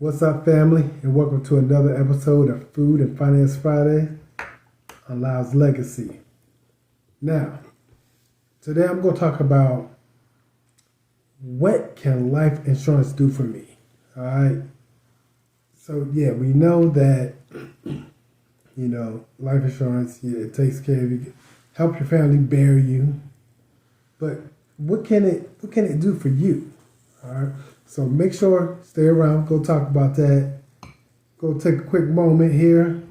What's up, family, and welcome to another episode of Food and Finance Friday on Lyle's Legacy. Now, today I'm going to talk about what can life insurance do for me. All right. So yeah, we know that life insurance, it takes care of you, help your family bury you. But what can it do for you? All right. So make sure, stay around, go talk about that. Go take a quick moment here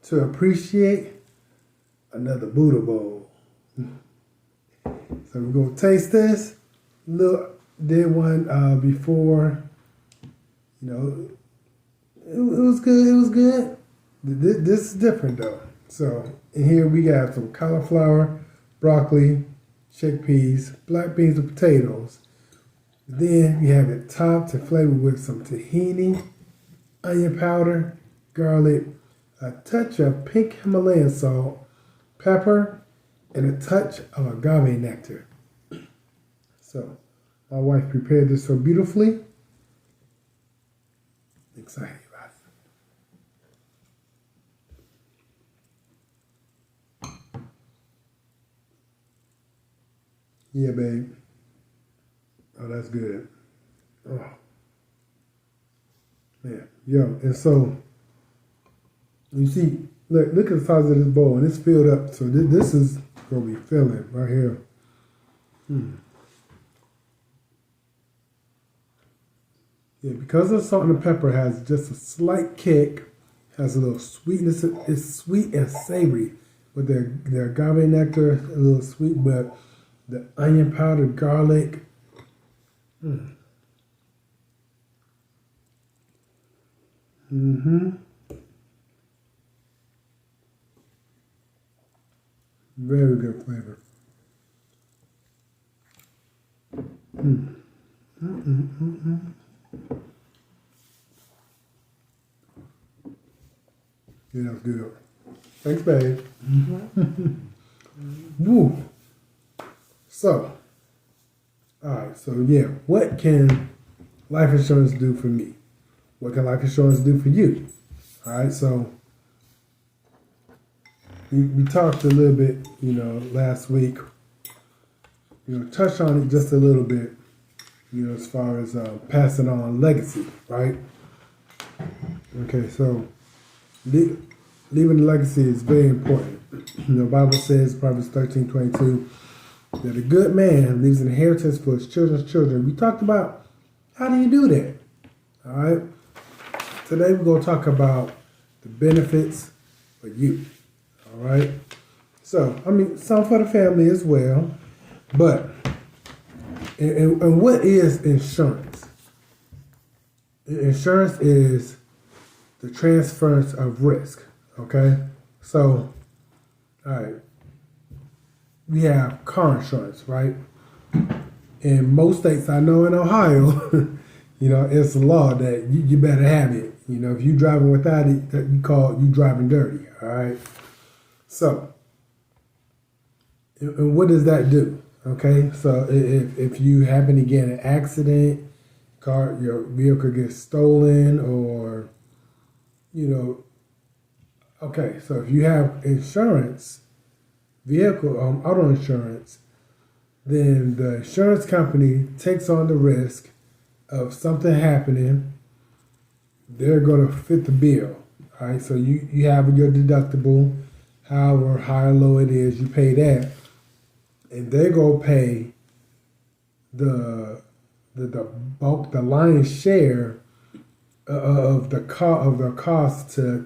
to appreciate another Buddha bowl. So we're going to taste this. Look, did one before, it was good, it was good. This is different though. So in here we got some cauliflower, broccoli, chickpeas, black beans and potatoes. Then you have it topped and flavored with some tahini, onion powder, garlic, a touch of pink Himalayan salt, pepper, and a touch of agave nectar. So my wife prepared this so beautifully. Excited about it. Yeah, babe. Oh, that's good. Oh, man. Yo, and so, you see, look at the size of this bowl, and it's filled up. So this is going to be filling right here. Yeah, because the salt and the pepper has just a slight kick, has a little sweetness. It's sweet and savory with the agave nectar, a little sweet, but the onion powder, garlic. Very good flavor. Yeah, that's good. Thanks, babe. Woo. So, all right. So yeah, what can life insurance do for me? What can life insurance do for you? All right. So we talked a little bit, last week. Touched on it just a little bit. As far as passing on legacy, right? Okay. So leaving a legacy is very important. The Bible says, Proverbs 13:22, that a good man leaves an inheritance for his children's children. We talked about how do you do that? All right. Today we're going to talk about the benefits for you. All right. So, some for the family as well. But, and what is insurance? Insurance is the transference of risk. Okay. So, all right. We have car insurance, right? In most states, I know in Ohio, it's a law that you better have it. If you're driving without it, you driving dirty, all right? So, and what does that do? Okay, so if you happen to get an accident, your vehicle gets stolen, or, okay, so if you have insurance, auto insurance, then the insurance company takes on the risk of something happening. They're going to fit the bill. All right, so you have your deductible, however high or low it is, you pay that, and they're going to pay the bulk, the lion's share of the cost to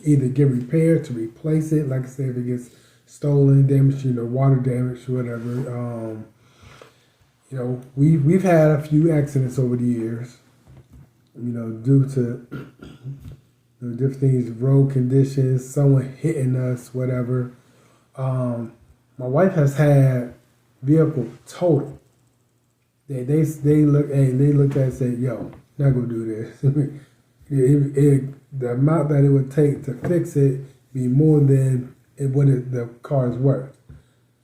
either get repaired, to replace it. Like I said, if it gets stolen, damage, water damage, whatever. We've had a few accidents over the years, due to different things, road conditions, someone hitting us, whatever. My wife has had vehicle totaled. They looked at it and said, "Yo, not gonna do this." The amount that it would take to fix it be more than what the car is worth.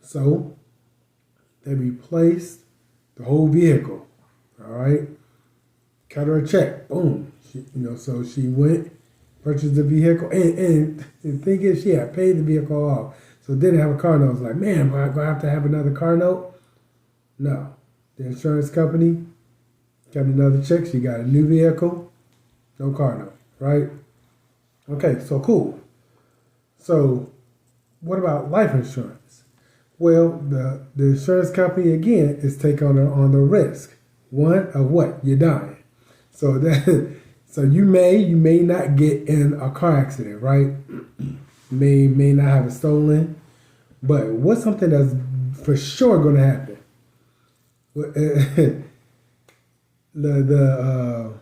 So they replaced the whole vehicle. All right, cut her a check. Boom. So she went, purchased the vehicle, and the thing is, she had paid the vehicle off, so didn't have a car note. I was like, man, am I gonna have to have another car note? No, the insurance company got another check. She got a new vehicle, no car note, right? Okay, so cool. So, what about life insurance? Well, the insurance company again is taking on the risk. One of what? You're dying. So that so you may not get in a car accident, right? may not have it stolen, but what's something that's for sure going to happen? the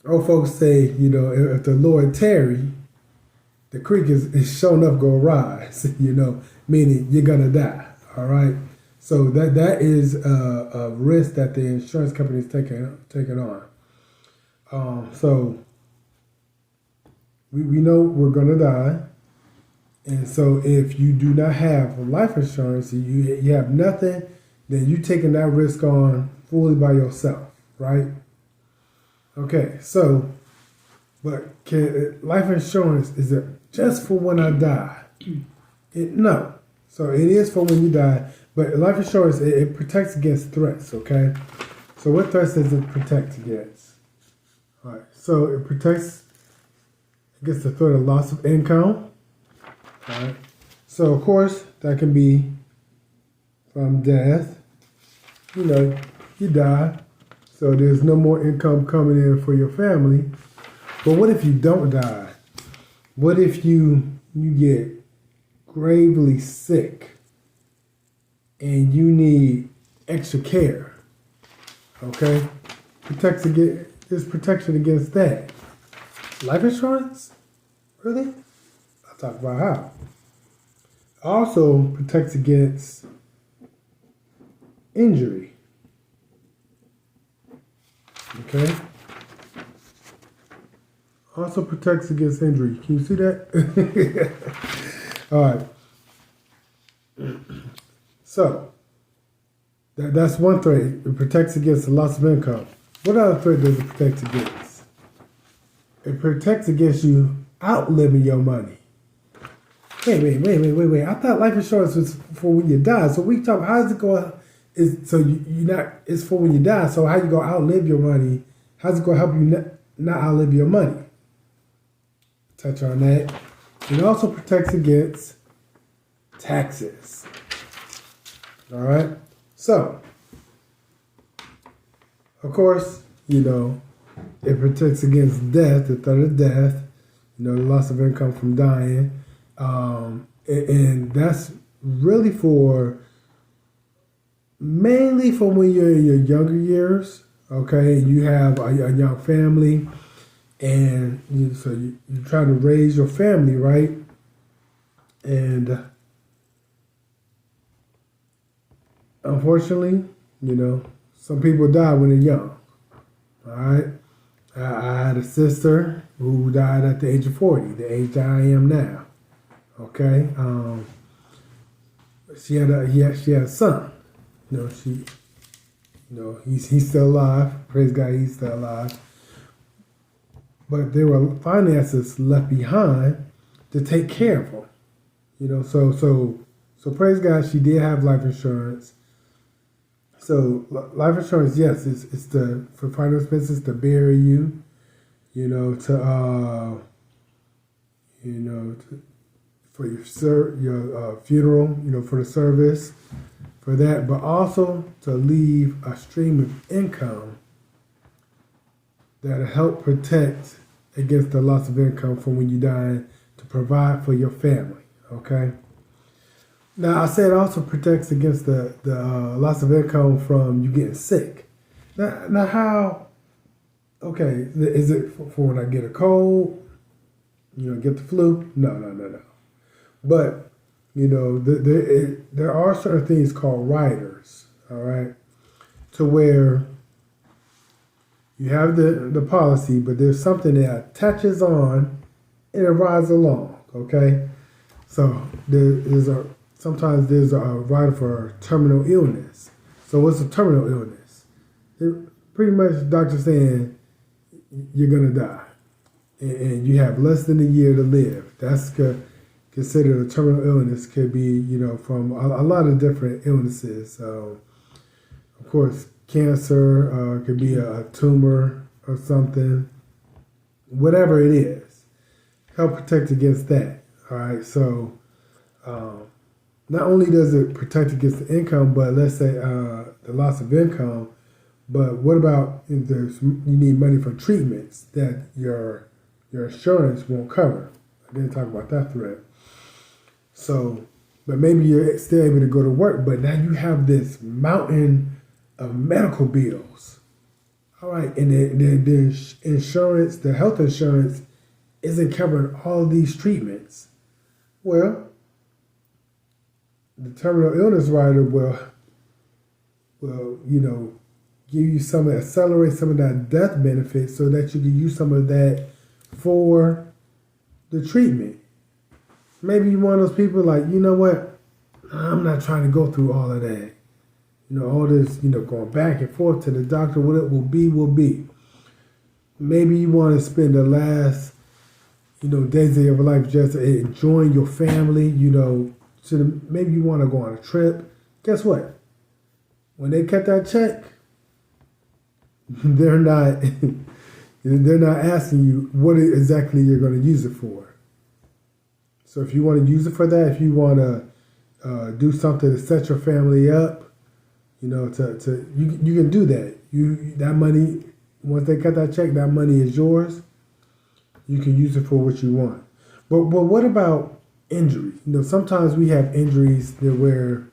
old folks say, if the Lord tarry, the creek is sure enough going to rise. Meaning you're gonna die. All right. So that is a risk that the insurance company is taking on. So we know we're gonna die, and so if you do not have life insurance, you have nothing, then you're taking that risk on fully by yourself, right? Okay. So, but life insurance, is it just for when I die? No. So it is for when you die, but life insurance, it protects against threats, okay? So what threats does it protect against? All right, so it protects against the threat of loss of income, all right? So of course, that can be from death. You die, so there's no more income coming in for your family. But what if you don't die? What if you get gravely sick and you need extra care? Okay, there's protection against that. Life insurance, really? I'll talk about how. Also protects against injury. Okay. Also protects against injury. Can you see that? All right. So, that's one threat. It protects against the loss of income. What other threat does it protect against? It protects against you outliving your money. Wait. I thought life insurance was for when you die. So we talk, how's it going? It's for when you die. So how you going to outlive your money? How's it going to help you not outlive your money? Touch on that. It also protects against taxes. All right. So, of course, it protects against death, the threat of death, the loss of income from dying. And that's really mainly for when you're in your younger years, okay, and you have a young family, and you're trying to raise your family, right? And unfortunately, some people die when they're young. All right. I had a sister who died at the age of 40, the age I am now. Okay. She had a son. He's still alive. Praise God, he's still alive. But there were finances left behind to take care of him. So praise God, she did have life insurance. So life insurance, yes, it's for final expenses to bury you, for your funeral, for the service, for that, but also to leave a stream of income that'll help protect against the loss of income from when you die, to provide for your family. Okay. Now, I said it also protects against the loss of income from you getting sick. Now how, okay, is it for when I get a cold, get the flu? No. But, there are certain things called riders, all right, to where you have the policy, but there's something that attaches on and it rides along, okay? So sometimes there's a rider for terminal illness. So what's a terminal illness? Pretty much the doctor saying, you're gonna die, and you have less than a year to live. That's considered a terminal illness. Could be, from a lot of different illnesses. Of course, cancer could be a tumor or something. Whatever it is, help protect against that. All right, so not only does it protect against the income, but let's say the loss of income, but what about if you need money for treatments that your insurance won't cover? I didn't talk about that threat. So, but maybe you're still able to go to work, but now you have this mountain of medical bills. All right, and the insurance, the health insurance, isn't covering all of these treatments. Well, the terminal illness rider will give you accelerate some of that death benefit so that you can use some of that for the treatment. Maybe you're one of those people like, you know what, I'm not trying to go through all of that. All this, going back and forth to the doctor, what it will be, will be. Maybe you want to spend the last, days of your life just enjoying your family, maybe you want to go on a trip. Guess what? When they cut that check, they're not asking you what exactly you're going to use it for. So if you want to use it for that, if you want to do something to set your family up, you can do that. That money, once they cut that check, that money is yours. You can use it for what you want. But what about injury? Sometimes we have injuries that we're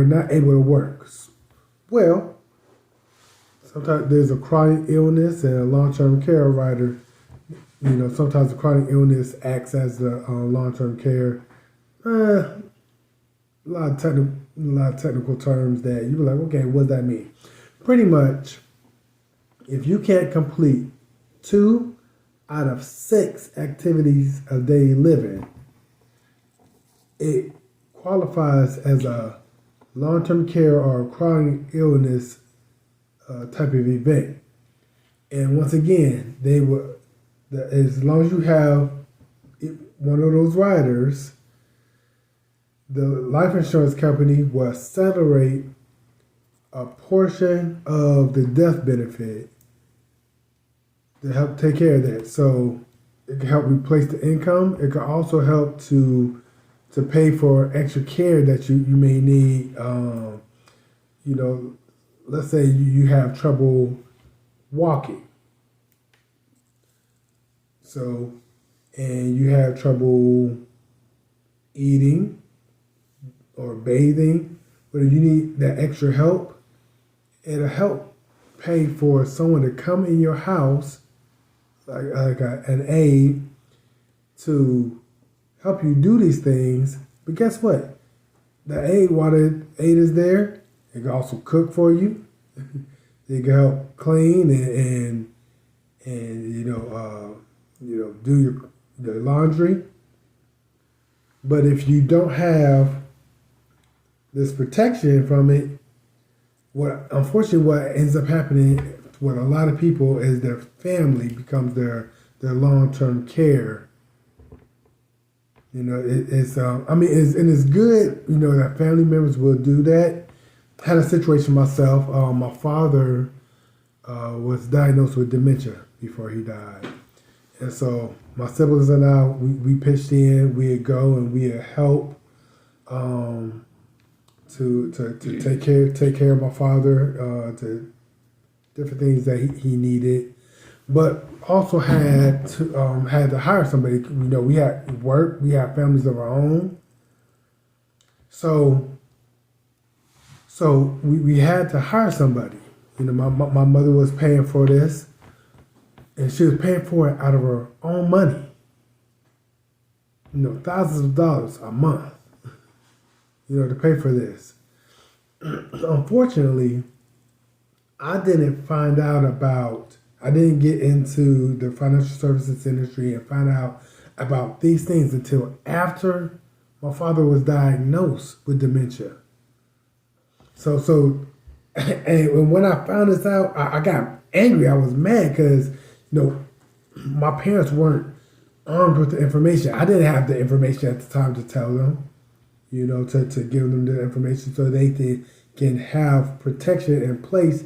not able to work. Well, sometimes there's a chronic illness and a long-term care rider. Sometimes the chronic illness acts as the long-term care. A lot of technical terms that you were like, okay, what does that mean? Pretty much, if you can't complete 2 out of 6 activities of daily living, it qualifies as a long-term care or chronic illness type of event. And once again, as long as you have one of those riders, the life insurance company will accelerate a portion of the death benefit to help take care of that. So it can help replace the income. It can also help to pay for extra care that you may need. Let's say you have trouble walking. So, and you have trouble eating or bathing, but if you need that extra help, it'll help pay for someone to come in your house, like an aide, to help you do these things. But guess what? The aide, while the aide is there, it can also cook for you. It can help clean and do your laundry. But if you don't have this protection from it, unfortunately what ends up happening with a lot of people is their family becomes their long-term care. It's good, that family members will do that. I had a situation myself. My father was diagnosed with dementia before he died. And so my siblings and I, we pitched in. We'd go and we'd help to take care of my father, to different things that he needed, but also had to hire somebody. We had work, we had families of our own, so we had to hire somebody. My mother was paying for this, and she was paying for it out of her own money. Thousands of dollars a month, to pay for this. Unfortunately, I didn't get into the financial services industry and find out about these things until after my father was diagnosed with dementia. So And when I found this out, I got angry. I was mad because, my parents weren't armed with the information. I didn't have the information at the time to tell them, to give them the information so they can have protection in place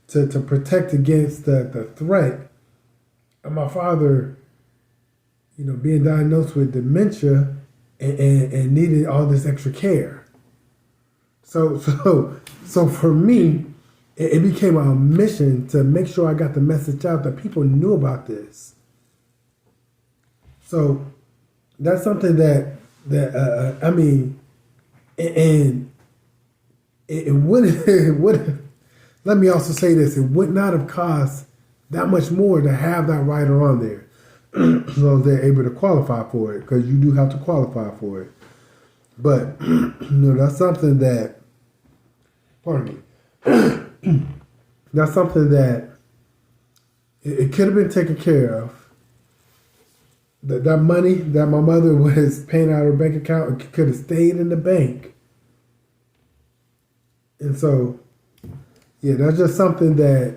to protect against the threat of my father, being diagnosed with dementia and needed all this extra care. So for me, it became a mission to make sure I got the message out that people knew about this. So that's something that I mean, and it would. Let me also say this: it would not have cost that much more to have that rider on there, so they're able to qualify for it, because you do have to qualify for it. But that's something that. Pardon me. That's something that it could have been taken care of. That money that my mother was paying out of her bank account could have stayed in the bank. And so, yeah, that's just something that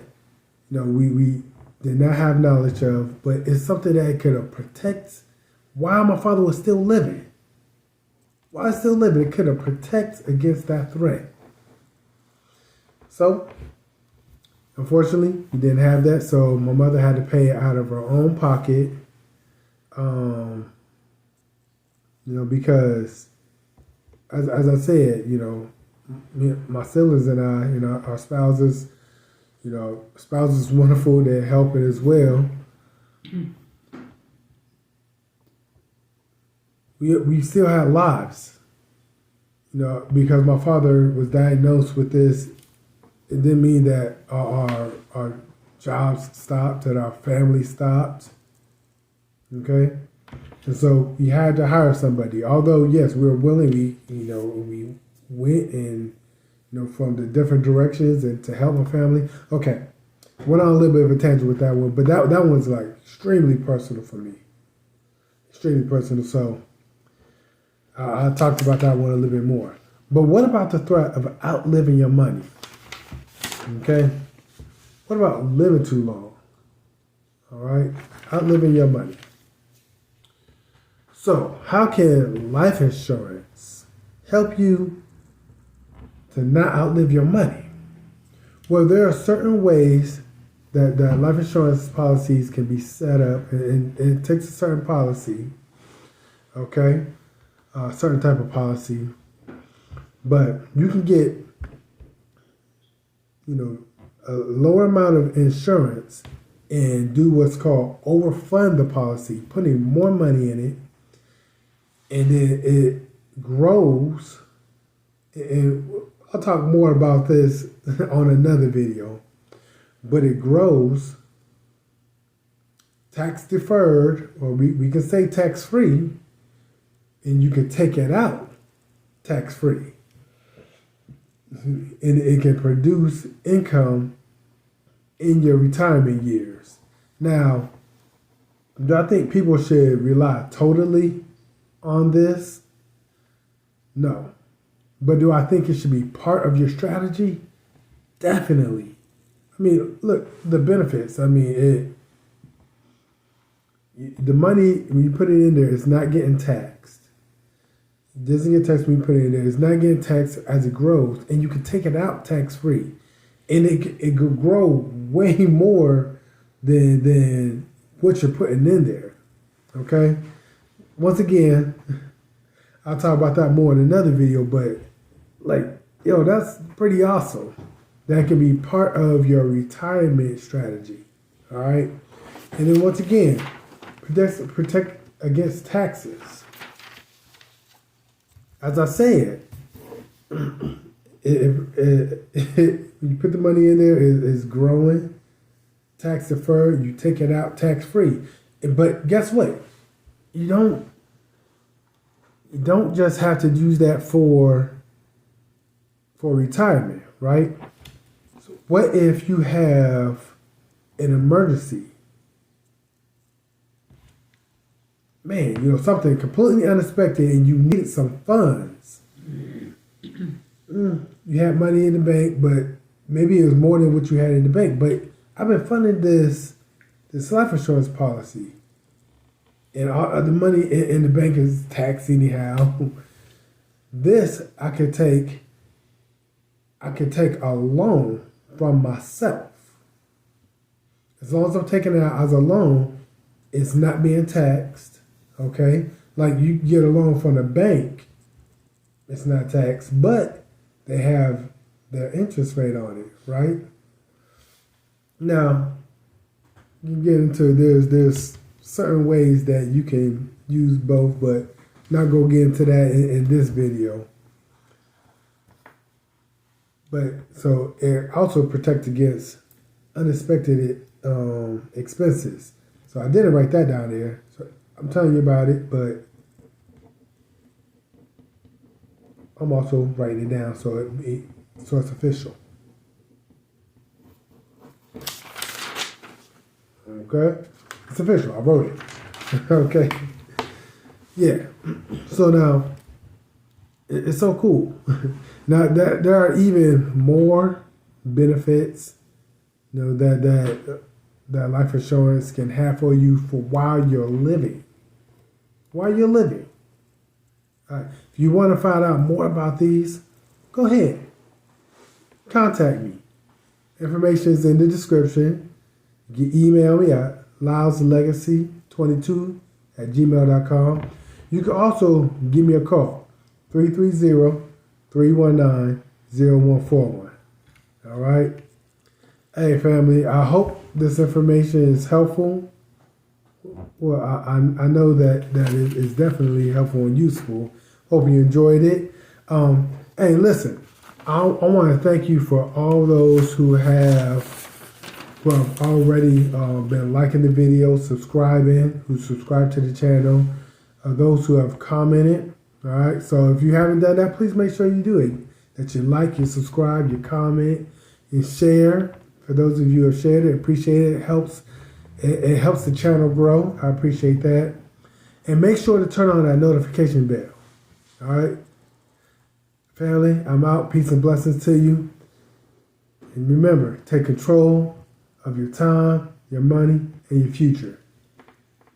we did not have knowledge of, but it's something that could have protected while my father was still living. While he's still living, it could have protected against that threat. So, unfortunately, we didn't have that, so my mother had to pay it out of her own pocket. Because as I said, my siblings and I, our spouses, spouses wonderful, they're helping as well. We still had lives, because my father was diagnosed with this. It didn't mean that our jobs stopped, that our family stopped. Okay? And so we had to hire somebody. Although, yes, we were willing, we went and, from the different directions and to help my family. Okay. Went on a little bit of a tangent with that one, but that one's like extremely personal for me. Extremely personal. So I talked about that one a little bit more. But what about the threat of outliving your money? Okay? What about living too long? All right? Outliving your money. So, how can life insurance help you to not outlive your money? Well, there are certain ways that life insurance policies can be set up, and it takes a certain policy, okay? A certain type of policy. But you can get, a lower amount of insurance and do what's called overfund the policy, putting more money in it, and then it grows. And I'll talk more about this on another video, but it grows tax deferred, or we can say tax free, and you can take it out tax free. And it can produce income in your retirement years. Now, do I think people should rely totally on this? No. But do I think it should be part of your strategy? Definitely. I mean, look, the benefits. I mean, the money, when you put it in there, it's not getting taxed. It doesn't get taxed when you put it in there. It's not getting taxed as it grows. And you can take it out tax-free. And it could grow way more than what you're putting in there. Okay? Once again, I'll talk about that more in another video, but that's pretty awesome. That can be part of your retirement strategy. All right? And then once again, protect against taxes. As I said, you put the money in there, it's growing, tax deferred, you take it out tax free. But guess what? You don't just have to use that for retirement, right? So what if you have an emergency? Man, something completely unexpected and you needed some funds. You had money in the bank, but maybe it was more than what you had in the bank. But I've been funding this life insurance policy, and all of the money in the bank is taxed anyhow. This I could take a loan from myself. As long as I'm taking it out as a loan, it's not being taxed. Okay, like you get a loan from the bank, it's not taxed, but they have their interest rate on it, right? Now, you get into there's certain ways that you can use both, but not gonna get into that in this video. But so it also protects against unexpected expenses. So I didn't write that down there. So I'm telling you about it, but I'm also writing it down so it's official. Okay, it's official. I wrote it. Okay. Yeah. So now it's so cool. Now there are even more benefits, that life insurance can have for you for while you're living. While you're living. All right. If you want to find out more about these, go ahead. Contact me. Information is in the description. You can email me at loudslegacy22@gmail.com. You can also give me a call, 330-319-0141. All right? Hey, family, I hope this information is helpful. Well, I know that it is definitely helpful and useful. Hope you enjoyed it. Hey, listen, I want to thank you for all those who have already been liking the video, subscribing, who subscribe to the channel, those who have commented. All right, so if you haven't done that, please make sure you do it. That you like, you subscribe, you comment, you share. For those of you who have shared it, appreciate it. It helps the channel grow. I appreciate that. And make sure to turn on that notification bell. All right, family, I'm out. Peace and blessings to you. And remember, take control of your time, your money, and your future.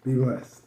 Be blessed.